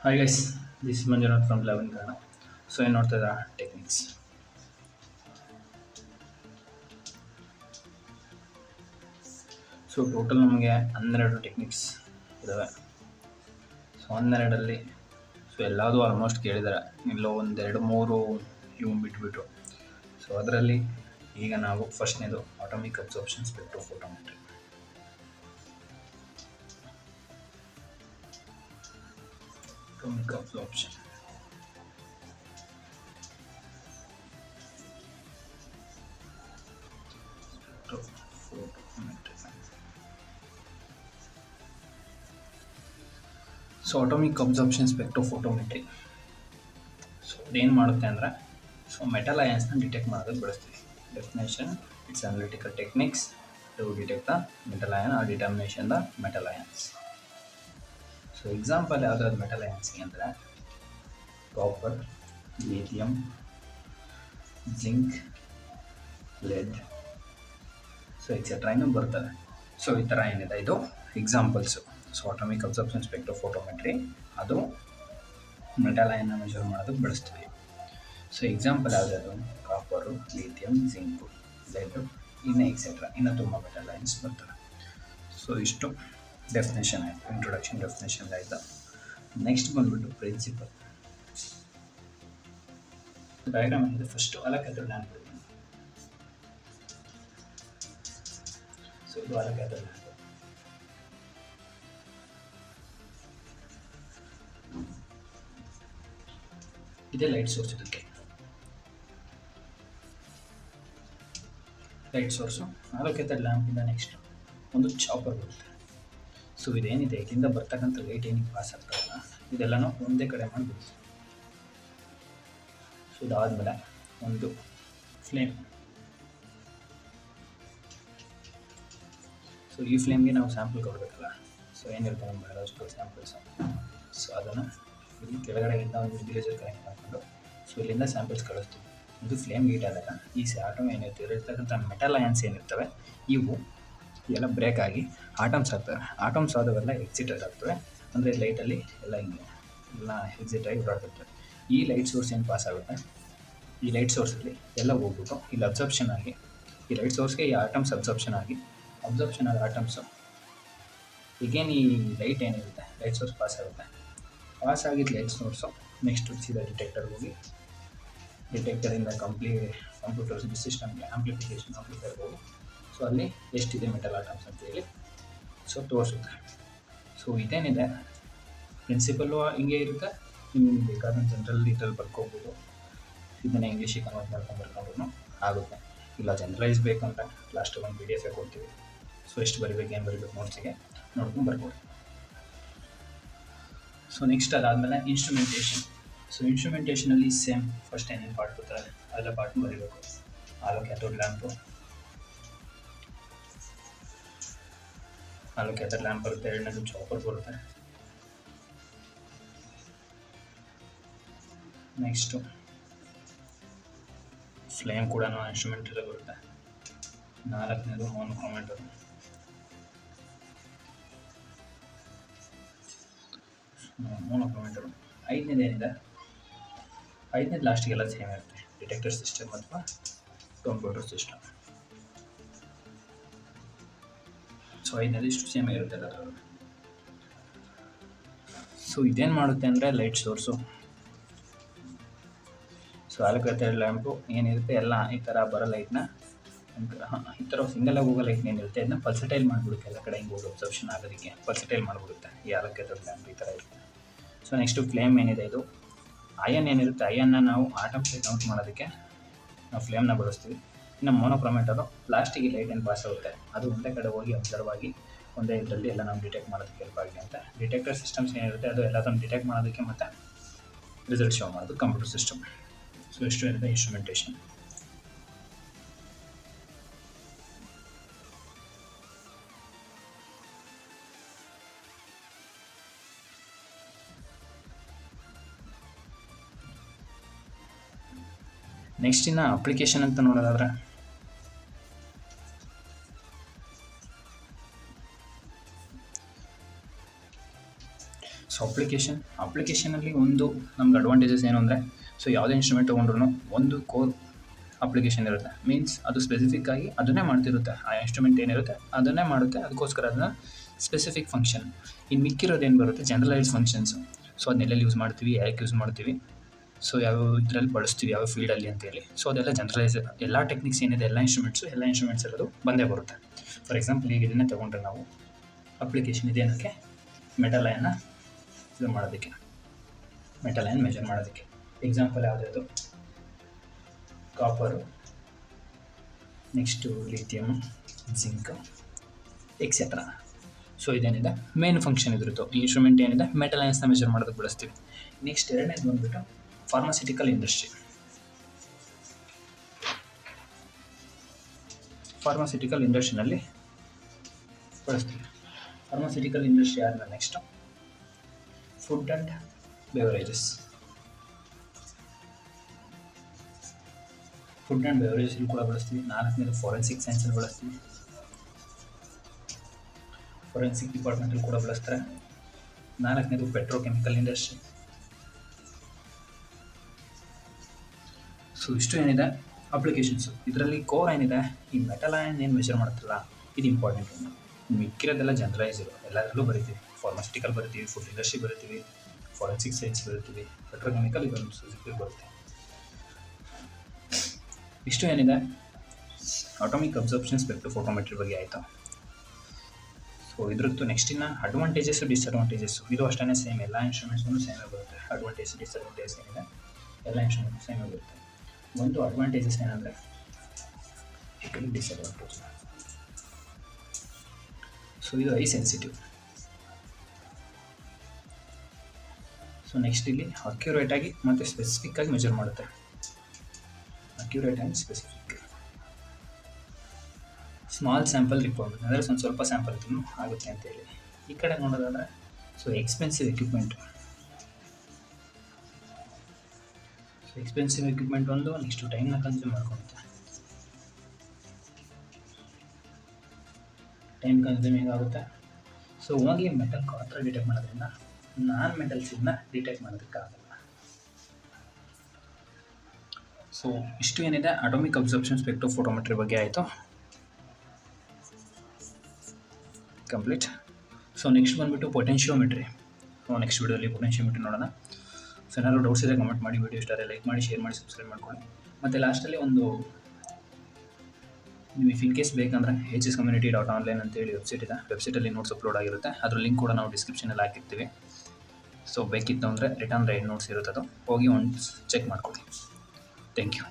Hi guys, this is Manjunath from 11 Kannada. So ಏನು ನೋಡ್ತಾ ಇದ್ದೀರಾ ಟೆಕ್ನಿಕ್ಸ್. ಸೊ ಟೋಟಲ್ ನಮಗೆ 12 ಟೆಕ್ನಿಕ್ಸ್ ಇದ್ದಾವೆ. ಸೊ 12ರಲ್ಲಿ ಎಲ್ಲದೂ ಆಲ್ಮೋಸ್ಟ್ ಕೇಳಿದ್ದಾರೆ, ಎಲ್ಲೋ ಒಂದೆರಡು ಮೂರು ಇವು ಬಿಟ್ಬಿಟ್ರು. ಸೊ ಅದರಲ್ಲಿ ಈಗ ನಾವು ಫಸ್ಟ್ನೇದು atomic absorption spectrophotometry. Atomic absorption spectrophotometry. So atomic absorption spectrophotometry ಅದೇನು ಮಾಡುತ್ತೆ ಅಂದರೆ, ಸೊ ಮೆಟಲ್ ಅಯಾನ್ಸ್ನ ಡಿಟೆಕ್ಟ್ ಮಾಡೋದಕ್ಕೆ ಬಳಸ್ತೀವಿ. Definition: it's analytical techniques to detect the metal ion or determination the metal ions. So example ಯಾವುದಾದ್ರು ಮೆಟಲ್ ಅಯಾನ್ಸ್ಗೆ ಅಂದರೆ copper, lithium, zinc, lead, so etcetera ಇನ್ನೂ ಬರ್ತದೆ. ಸೊ ಈ ಥರ ಏನಿದೆ ಇದು examples. So atomic absorption spectrophotometry ಅದು ಮೆಟಲ್ ಅಯಾನ್ನ ಮೆಜರ್ ಮಾಡೋದಕ್ಕೆ ಬಳಸ್ತೀವಿ. ಸೊ ಎಕ್ಸಾಂಪಲ್ ಯಾವುದಾದ್ರು ಕಾಪರು, ಲಿಥಿಯಂ, ಜಿಂಕು, ಲೆಡ್, ಇನ್ನೂ ಎಕ್ಸೆಟ್ರಾ ಇನ್ನೂ ತುಂಬ ಮೆಟಲ್ ಅಯಾನ್ಸ್ ಬರ್ತವೆ. ಸೊ ಇಷ್ಟು ಡೆಫಿನೇಷನ್ ಆಯಿತು, ಇಂಟ್ರೊಡಕ್ಷನ್ ಡೆಫಿನೇಷನ್ ಆಯಿತು. ನೆಕ್ಸ್ಟ್ ಬಂದ್ಬಿಟ್ಟು ಪ್ರಿನ್ಸಿಪಲ್. ಡಯಾಗ್ರಾಮ್ ಏನಿದೆ ಫಸ್ಟು ಅಲಕ್ಯಾಥೋಡ್ ಲ್ಯಾಂಪ್. ಸೊ ಇದು ಅಲಕ್ಯಾಥೋಡ್ ಲ್ಯಾಂಪ್. ಇದೇ ಲೈಟ್ ಸೋರ್ಸ್. ಇದಕ್ಕೆ ಲೈಟ್ ಸೋರ್ಸು ಅಲೋಕ್ಯಾಥೋಡ್ ಲ್ಯಾಂಪಿಂದ ನೆಕ್ಸ್ಟ್ ಒಂದು ಚಾಪರ್ ಬರುತ್ತೆ. ಸೊ ಇದೇನಿದೆ ಇಲ್ಲಿಂದ ಬರ್ತಕ್ಕಂಥ ಲೈಟ್ ಏನಿಗೆ ಪಾಸ್ ಆಗ್ತಾರಲ್ಲ ಇದೆಲ್ಲನೂ ಒಂದೇ ಕಡೆ ಮಾಡಿಬಿಡ್ತೀವಿ. ಸೊ ಇದಾದಮೇಲೆ ಒಂದು ಫ್ಲೇಮ್. ಸೊ ಈ ಫ್ಲೇಮ್ಗೆ ನಾವು ಸ್ಯಾಂಪಲ್ ಕೊಡಬೇಕಲ್ಲ. ಸೊ ಏನಿರುತ್ತೆ ನಮ್ಮ ಬಯಾಲಜಿಕಲ್ ಸ್ಯಾಂಪಲ್ಸು. ಸೊ ಅದನ್ನು ಇಲ್ಲಿ ಕೆಳಗಡೆಯಿಂದ ಒಂದು ಯುಟಿಲೈಸರ್ ಕನೆಕ್ಟ್ ಮಾಡಿಕೊಂಡು ಸೊ ಇಲ್ಲಿಂದ ಸ್ಯಾಂಪಲ್ಸ್ ಕಳಿಸ್ತೀವಿ. ಇದು ಫ್ಲೇಮ್ ಹೀಟ್ ಆದಾಗ ಈ ಆಟಮ್ ಏನಿರ್ತವೆ ಇರತಕ್ಕಂಥ ಮೆಟಲ್ ಅಯಾನ್ಸ್ ಏನಿರ್ತವೆ ಇವು ಎಲ್ಲ ಬ್ರೇಕ್ ಆಗಿ ಆಟಮ್ಸ್ ಆಗ್ತವೆ. ಆಟಮ್ಸ್ ಆದವೆಲ್ಲ ಎಕ್ಸಿಟೆಡ್ ಆಗ್ತವೆ, ಅಂದರೆ ಲೈಟಲ್ಲಿ ಎಲ್ಲ ಹಿಂಗೆ ಎಲ್ಲ ಎಕ್ಸಿಟ್ ಆಗಿ ಓಡಾಡ್ತಿರ್ತವೆ. ಈ ಲೈಟ್ ಸೋರ್ಸ್ ಏನು ಪಾಸ್ ಆಗುತ್ತೆ, ಈ ಲೈಟ್ ಸೋರ್ಸಲ್ಲಿ ಎಲ್ಲ ಹೋಗ್ಬಿಟ್ಟು ಇಲ್ಲಿ ಅಬ್ಸರ್ಪ್ಷನ್ ಆಗಿ, ಈ ಲೈಟ್ ಸೋರ್ಸ್ಗೆ ಈ ಆಟಮ್ಸ್ ಅಬ್ಸರ್ಪ್ಷನ್ ಆದ ಆಟಮ್ಸು ಈಗೇನು ಈ ಲೈಟ್ ಏನಿರುತ್ತೆ ಲೈಟ್ ಸೋರ್ಸ್ ಪಾಸ್ ಆಗುತ್ತೆ. ಪಾಸ್ ಆಗಿದ್ದು ಲೈಟ್ ಸೋರ್ಸು ನೆಕ್ಸ್ಟ್ ಸೀದಾ ಡಿಟೆಕ್ಟರ್ಗೆ ಹೋಗಿ ಡಿಟೆಕ್ಟರಿಂದ ಕಂಪ್ಯೂಟರ್ ಸಿಸ್ಟಮ್ಗೆ ಆಂಪ್ಲಿಫೈರ್ಗೆ ಹೋಗಿ ಸೊ ಅಲ್ಲಿ ಎಷ್ಟಿದೆ ಮೆಟಲ್ ಆಟಮ್ಸ್ ಅಂತೇಳಿ ಸೊ ತೋರಿಸುತ್ತೆ. ಸೊ ಇದೇನಿದೆ ಪ್ರಿನ್ಸಿಪಲ್ಲು ಹಿಂಗೆ ಇರುತ್ತೆ. ನಿಮ್ಗೆ ಬೇಕಾದ ಜನರಲ್ ಇದ್ರಲ್ಲಿ ಬರ್ಕೋಬೋದು. ಇದನ್ನು ಇಂಗ್ಲೀಷಿಗೆ ಕನ್ವರ್ಟ್ ಬರ್ಕೊಂಡ್ರು ಆಗುತ್ತೆ. ಇಲ್ಲ ಜನರಲೈಸ್ ಬೇಕಂತ ಲಾಸ್ಟ್ ಒಂದು PDF ಕೊಡ್ತೀವಿ. ಸೊ ಎಷ್ಟು ಬರಿಬೇಕು ಏನು ಬರಿಬೇಕು ನೋಟ್ಸಿಗೆ ನೋಡ್ಕೊಂಡು ಬರ್ಬೋದು. ಸೊ ನೆಕ್ಸ್ಟ್ ಅದಾದಮೇಲೆ ಇನ್ಸ್ಟ್ರುಮೆಂಟೇಷನ್. ಸೊ ಇನ್ಸ್ಟ್ರುಮೆಂಟೇಷನಲ್ಲಿ ಸೇಮ್ ಫಸ್ಟ್ ಏನೇನು ಪಾರ್ಟ್ ಕೊಡ್ತಾರೆ ಅದೆಲ್ಲ ಪಾರ್ಟ್ ಬರೀಬೇಕು. ಅಲೋಕ್ಯಾಥೋಡ್ ಲ್ಯಾಂಪ್ ಬರುತ್ತೆ. ಎರಡನೇದು ಚಾಪರ್ ಬರುತ್ತೆ. ನೆಕ್ಸ್ಟು ಫ್ಲೇಮ್ ಕೂಡ ಇನ್ಸ್ಟ್ರುಮೆಂಟಲ್ಲೇ ಬರುತ್ತೆ. ನಾಲ್ಕನೇದು ಮೋನೋಕ್ರೋಮೇಟರ್. ಐದನೇದು ಏನಿದೆ, ಐದನೇದು ಲಾಸ್ಟಿಗೆಲ್ಲ ಸೇಮ್ ಇರುತ್ತೆ. ಡಿಟೆಕ್ಟರ್ ಸಿಸ್ಟಮ್ ಅಥವಾ ಕಂಪ್ಯೂಟರ್ ಸಿಸ್ಟಮ್. ಸೊ ಐದನೇದು ಇಷ್ಟು ಸೇಮ್ ಇರುತ್ತೆ ಅದರಲ್ಲಿ. ಸೊ ಇದೇನು ಮಾಡುತ್ತೆ ಅಂದರೆ ಲೈಟ್ ಸೋರ್ಸು. ಸೊ ಅಲೋಕ್ಯಾಥೋಡ್ ಲ್ಯಾಂಪು ಏನಿರುತ್ತೆ ಎಲ್ಲ ಈ ಥರ ಬರೋ ಲೈಟ್ನ ಈ ಥರ ಸಿಂಗಲಾಗಿ ಹೋಗೋ ಲೈಟ್ ಏನಿರುತ್ತೆ ಅದನ್ನ ಪಲ್ಸಟೈಲ್ ಮಾಡಿಬಿಡುತ್ತೆ. ಎಲ್ಲ ಕಡೆ ಹಿಂಗೆ ಹೋಗಿ ಅಬ್ಸರ್ಪ್ಷನ್ ಆಗೋದಕ್ಕೆ ಪಲ್ಸಟೈಲ್ ಮಾಡಿಬಿಡುತ್ತೆ ಈ ಅಲೋಕ್ಯಾಥೋಡ್ ಲ್ಯಾಂಪ್ ಈ ಥರ ಇರುತ್ತೆ. ಸೊ ನೆಕ್ಸ್ಟು ಫ್ಲೇಮ್ ಏನಿದೆ, ಇದು ಅಯನ್ ಏನಿರುತ್ತೆ ಅಯನ್ನ ನಾವು ಆಟಮ್ಸ್ಗೆ ಕೌಂಟ್ ಮಾಡೋದಕ್ಕೆ ನಾವು ಫ್ಲೇಮ್ನ ಬಳಸ್ತೀವಿ. ಇನ್ನು ಮೋನೋಕ್ರೋಮೇಟರು ಲಾಸ್ಟಿಗೆ ಲೈಟ್ ಏನು ಪಾಸ್ ಆಗುತ್ತೆ ಅದು ಒಂದೇ ಕಡೆ ಹೋಗಿ ಅಬ್ಸರ್ವ್ ಆಗಿ ಒಂದೇ ಇದರಲ್ಲಿ ಎಲ್ಲ ನಾವು ಡಿಟೆಕ್ಟ್ ಮಾಡೋದಕ್ಕೆ ಹೆಲ್ಪ್ ಆಗಿದೆ ಅಂತ. ಡಿಟೆಕ್ಟರ್ ಸಿಸ್ಟಮ್ಸ್ ಏನಿರುತ್ತೆ ಅದು ಎಲ್ಲದನ್ನು ಡಿಟೆಕ್ಟ್ ಮಾಡೋದಕ್ಕೆ ಮತ್ತು ರಿಸಲ್ಟ್ ಶೋ ಮಾಡೋದು ಕಂಪ್ಯೂಟರ್ ಸಿಸ್ಟಮ್. ಸೊ ಇಷ್ಟು ಏನಿದೆ ಇನ್ಸ್ಟ್ರುಮೆಂಟೇಷನ್. ನೆಕ್ಸ್ಟ್ ಇನ್ನು ಅಪ್ಲಿಕೇಶನ್ ಅಂತ ನೋಡೋದಾದ್ರೆ ಸೊ ಅಪ್ಲಿಕೇಶನಲ್ಲಿ ಒಂದು ನಮ್ಗೆ ಅಡ್ವಾಂಟೇಜಸ್ ಏನು ಅಂದರೆ, ಸೊ ಯಾವುದೇ ಇನ್ಸ್ಟ್ರೂಮೆಂಟ್ ತೊಗೊಂಡ್ರು ಒಂದು ಕೋರ್ ಅಪ್ಲಿಕೇಶನ್ ಇರುತ್ತೆ. ಮೀನ್ಸ್ ಅದು ಸ್ಪೆಸಿಫಿಕ್ ಆಗಿ ಅದನ್ನೇ ಮಾಡ್ತಿರುತ್ತೆ. ಆ ಇನ್ಸ್ಟ್ರೂಮೆಂಟ್ ಏನಿರುತ್ತೆ ಅದನ್ನೇ ಮಾಡುತ್ತೆ, ಅದಕ್ಕೋಸ್ಕರ ಅದನ್ನ ಸ್ಪೆಸಿಫಿಕ್ ಫಂಕ್ಷನ್. ಇನ್ನು ಮಿಕ್ಕಿರೋದು ಏನು ಬರುತ್ತೆ, ಜನರಲೈಸ್ ಫಂಕ್ಷನ್ಸು. ಸೊ ಅದನ್ನೆಲ್ಲಿ ಯೂಸ್ ಮಾಡ್ತೀವಿ, ಯಾಕೆ ಯೂಸ್ ಮಾಡ್ತೀವಿ, ಸೊ ಯಾವ ಇದರಲ್ಲಿ ಬಳಸ್ತೀವಿ, ಯಾವ ಫೀಲ್ಡಲ್ಲಿ ಅಂತೇಳಿ. ಸೊ ಅದೆಲ್ಲ ಜನರಲೈಸ್, ಎಲ್ಲ ಟೆಕ್ನಿಕ್ಸ್ ಏನಿದೆ, ಎಲ್ಲ ಇನ್ಸ್ಟ್ರೂಮೆಂಟ್ಸ್ ಎಲ್ಲದು ಬಂದೇ ಬರುತ್ತೆ. ಫಾರ್ ಎಕ್ಸಾಂಪಲ್ ಈಗ ಇದನ್ನೇ ತೊಗೊಂಡ್ರೆ ನಾವು ಅಪ್ಲಿಕೇಶನ್ ಇದೇನಕ್ಕೆ, ಮೆಟಲ್ ಅಯನ್ನ ಇದು ಮಾಡೋದಕ್ಕೆ, ಮೆಟಲ್ ಅಯನ್ ಮೆಜರ್ ಮಾಡೋದಕ್ಕೆ. ಎಕ್ಸಾಂಪಲ್ ಯಾವುದ್ಯಾವುದು, copper, next lithium, zinc etcetera. So ಇದೇನಿದೆ ಮೇನ್ ಫಂಕ್ಷನ್ ಇದ್ರದ್ದು. ಈ ಇನ್ಸ್ಟ್ರೂಮೆಂಟ್ ಏನಿದೆ ಮೆಟಲ್ ಅಯನ್ಸ್ನ ಮೆಜರ್ ಮಾಡೋದಕ್ಕೆ ಬಳಸ್ತೀವಿ. ನೆಕ್ಸ್ಟ್ ಎರಡನೇದು ಬಂದುಬಿಟ್ಟು ಫಾರ್ಮಾಸ್ಯೂಟಿಕಲ್ ಇಂಡಸ್ಟ್ರಿ. ಫಾರ್ಮಾಸ್ಯೂಟಿಕಲ್ ಇಂಡಸ್ಟ್ರಿನಲ್ಲಿ ಬಳಸ್ತೀವಿ. ಫಾರ್ಮಾಸ್ಯೂಟಿಕಲ್ ಇಂಡಸ್ಟ್ರಿ ಆದಮೇಲೆ next food and beverages. Food and ಬೆವರೇಜಲ್ಲಿ ಕೂಡ ಬಳಸ್ತೀವಿ. ನಾಲ್ಕನೇದು ಫಾರೆನ್ಸಿಕ್ ಸೈನ್ಸಲ್ಲಿ ಬಳಸ್ತೀವಿ. ಫಾರೆನ್ಸಿಕ್ ಡಿಪಾರ್ಟ್ಮೆಂಟಲ್ಲಿ ಕೂಡ ಬಳಸ್ತಾರೆ. ನಾಲ್ಕನೇದು ಪೆಟ್ರೋಕೆಮಿಕಲ್ ಇಂಡಸ್ಟ್ರಿ. ಸೊ ಇಷ್ಟು ಏನಿದೆ ಅಪ್ಲಿಕೇಶನ್ಸು. ಇದರಲ್ಲಿ ಕೋರ್ ಏನಿದೆ, ಈ ಮೆಟಲ್ ಅಯನ್ ಏನು ಮೆಜರ್ ಮಾಡುತ್ತಲ್ಲ ಇದು ಇಂಪಾರ್ಟೆಂಟ್. ಮಿಕ್ಕಿರೋದೆಲ್ಲ ಜನರಲೈಸ್ ಇರೋ ಎಲ್ಲದರಲ್ಲೂ ಬರಿತೀವಿ. ಫಾರ್ಮಾಸ್ಯೂಟಿಕಲ್ ಬರಿತೀವಿ, ಫುಡ್ ಇಂಡಸ್ಟ್ರಿ ಬರಿತೀವಿ, ಫಾರೆನ್ಸಿಕ್ ಸೈನ್ಸ್ ಬರಿತೀವಿ, ಪೆಟ್ರೋಕೆಮಿಕಲ್ ಇದೊಂದು ಸಬ್ಜೆಕ್ಟ್ ಬರುತ್ತೆ. ಇಷ್ಟು ಏನಿದೆ ಆಟೋಮಿಕ್ ಅಬ್ಸರ್ಪ್ಷನ್ ಸ್ಪೆಕ್ಟ್ರೋಫೋಟೋಮೆಟ್ರಿ ಬಗ್ಗೆ ಆಯಿತು. ಸೊ ಇದ್ರದ್ದು ನೆಕ್ಸ್ಟ್ ಇನ್ನು ಅಡ್ವಾಂಟೇಜಸ್ಸು ಡಿಸ್ಅಡ್ವಾಂಟೇಜಸ್ಸು ಇದು ಅಷ್ಟೇ ಸೇಮ್. ಎಲ್ಲ ಇನ್ಸ್ಟ್ರೂಮೆಂಟ್ಸ್ಗೂ ಸೇಮೇ ಬರುತ್ತೆ. ಅಡ್ವಾಂಟೇಜ್ ಡಿಸ್ಅಡ್ವಾಂಟೇಜ್ ಏನಿದೆ ಎಲ್ಲ ಇನ್ಸ್ಟ್ರೂಮೆಂಟ್ಸ್ ಸೇಮೇ ಬರುತ್ತೆ. ಒಂದು ಅಡ್ವಾಂಟೇಜಸ್ ಏನಂದರೆ, ಡಿಸ್ಅಡ್ವಾಂಟೇಜ್. ಸೊ ಇದು ಐ ಸೆನ್ಸಿಟಿವ್. ಸೊ ನೆಕ್ಸ್ಟ್ ಇಲ್ಲಿ ಅಕ್ಯುರೇಟಾಗಿ ಮತ್ತು ಸ್ಪೆಸಿಫಿಕ್ಕಾಗಿ ಮೆಜರ್ ಮಾಡುತ್ತೆ. Accurate and specific. Small sample requirement ಅಂದರೆ ಸ್ವಲ್ಪ ಸ್ಯಾಂಪಲ್ ಇದ್ರೂ ಆಗುತ್ತೆ ಅಂತೇಳಿ. ಈ ಕಡೆ ನೋಡೋದಾದರೆ so expensive equipment. So expensive equipment ಒಂದು, ನೆಕ್ಸ್ಟು ಟೈಮ್ನ ಕನ್ಸ್ಯೂಮ್ ಮಾಡ್ಕೊಳುತ್ತೆ. ಟೈಮ್ ಕನ್ಸ್ಯೂಮಿಂಗ್ ಆಗುತ್ತೆ. ಸೊ ಓನ್ಲಿ ಮೆಟಲ್ ಮಾತ್ರ ಡಿಟೆಕ್ಟ್ ಮಾಡೋದ್ರಿಂದ ನಾನ್ ಮೆಟಲ್ಸಿಂದ ಡಿಟೆಕ್ಟ್ ಮಾಡೋದಕ್ಕಾಗಲ್ಲ. ಸೊ ಇಷ್ಟು ಏನಿದೆ ಅಟಾಮಿಕ್ ಅಬ್ಸರ್ಪ್ಷನ್ ಸ್ಪೆಕ್ಟ್ರೋಫೋಟೋಮೆಟ್ರಿ ಬಗ್ಗೆ ಆಯಿತು, ಕಂಪ್ಲೀಟ್. ಸೊ ನೆಕ್ಸ್ಟ್ ಬಂದುಬಿಟ್ಟು ಪೊಟೆನ್ಷಿಯೋಮೆಟ್ರಿ. ನೆಕ್ಸ್ಟ್ ವೀಡಿಯೋಲಿ ಪೊಟೆನ್ಷಿಯೋಮೆಟ್ರಿ ನೋಡೋಣ. ಸೊ ಏನಾದರೂ ಡೌಟ್ಸ್ ಇದೆ ಕಮೆಂಟ್ ಮಾಡಿ, ವಿಡಿಯೋ ಇಷ್ಟ ಆದರೆ ಲೈಕ್ ಮಾಡಿ, ಶೇರ್ ಮಾಡಿ, ಸಬ್ಸ್ಕ್ರೈಬ್ ಮಾಡ್ಕೊಳ್ಳಿ. ಮತ್ತು ಲಾಸ್ಟಲ್ಲಿ ಒಂದು ನಿಮಗೆ ಇನ್ ಕೇಸ್ ಬೇಕಂದರೆ hscommunity.online ಅಂತೇಳಿ ವೆಬ್ಸೈಟ್ ಇದೆ. ವೆಬ್ಸೈಟಲ್ಲಿ ನೋಟ್ಸ್ ಅಪ್ಲೋಡ್ ಆಗಿರುತ್ತೆ. ಅದ್ರ ಲಿಂಕ್ ಕೂಡ ನಾವು ಡಿಸ್ಕ್ರಿಪ್ಷನಲ್ಲಿ ಹಾಕಿರ್ತೀವಿ. ಸೊ ಬೇಕಿತ್ತು ಅಂದರೆ ರಿಟರ್ನ್ ರೈಡ್ ನೋಟ್ಸ್ ಇರುತ್ತೆ, ಅದು ಹೋಗಿ ಒಂದು ಚೆಕ್ ಮಾಡ್ಕೊಳ್ಳಿ. Thank you.